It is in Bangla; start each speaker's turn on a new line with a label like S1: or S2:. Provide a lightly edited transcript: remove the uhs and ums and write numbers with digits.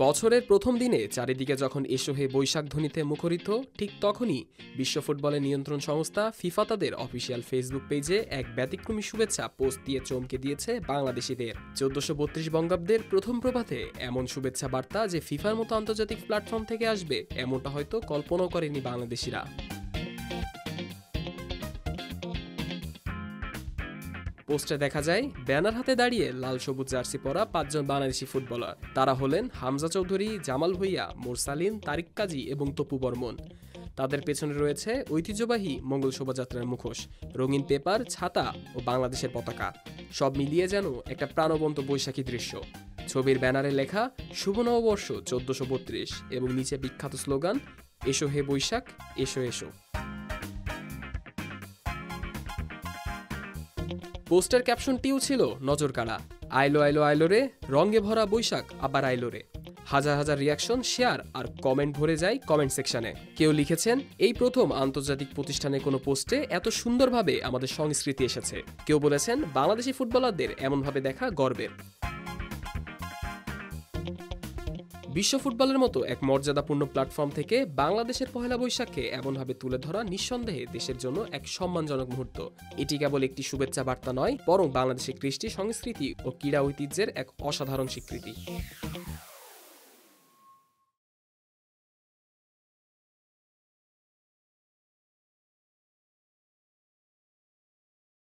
S1: বছরের প্রথম দিনে চারিদিকে যখন এসো হে বৈশাখ ধ্বনিতে মুখরিত, ঠিক তখনই বিশ্ব ফুটবলের নিয়ন্ত্রণ সংস্থা ফিফা তাদের অফিসিয়াল ফেসবুক পেজে এক ব্যতিক্রমী শুভেচ্ছা পোস্ট দিয়ে চমকে দিয়েছে বাংলাদেশিদের। 1432 বঙ্গাব্দের প্রথম প্রভাতে এমন শুভেচ্ছা বার্তা যে ফিফার মতো আন্তর্জাতিক প্ল্যাটফর্ম থেকে আসবে, এমনটা হয়তো কল্পনাও করেনি বাংলাদেশিরা। পোস্টে দেখা যায় ব্যানার হাতে দাঁড়িয়ে লাল সবুজ জার্সি পরা 5 জন বাংলাদেশি ফুটবলার। তারা হলেন হামজা চৌধুরী, জামাল ভুঁইয়া, মোরসালিন, তারিক কাজী এবং তপু বর্মন। তাদের পেছনে রয়েছে ঐতিহ্যবাহী মঙ্গল শোভাযাত্রার মুখোশ, রঙিন পেপার, ছাতা ও বাংলাদেশের পতাকা। সব মিলিয়ে যেন একটা প্রাণবন্ত বৈশাখী দৃশ্য। ছবির ব্যানারে লেখা শুভ নববর্ষ 1432 এবং নিচে বিখ্যাত স্লোগান এসো হে বৈশাখ, এসো এসো। পোস্টার ক্যাপশনটিও ছিল নজরকাড়া, আইলো আইলো আইলো রে, রঙে ভরা বৈশাখ আবার আইলো রে। হাজার হাজার রিয়াকশন, শেয়ার আর কমেন্ট ভরে যায় কমেন্ট সেকশনে। কেউ লিখেছেন এই প্রথম আন্তর্জাতিক প্রতিষ্ঠানের কোনো পোস্টে এত সুন্দরভাবে আমাদের সংস্কৃতি এসেছে। কেউ বলেছেন বাংলাদেশি ফুটবলারদের এমনভাবে দেখা গর্বের। বিশ্ব ফুটবলের মতো এক মর্যাদাপূর্ণ প্ল্যাটফর্ম থেকে বাংলাদেশের পহেলা বৈশাখকে এমনভাবে তুলে ধরা নিঃসন্দেহে দেশের জন্য এক সম্মানজনক মুহূর্ত। এটি কেবল একটি শুভেচ্ছা বার্তা নয়, বরং বাংলাদেশের কৃষ্টি, সংস্কৃতি ও ক্রীড়া ঐতিহ্যের এক অসাধারণ স্বীকৃতি।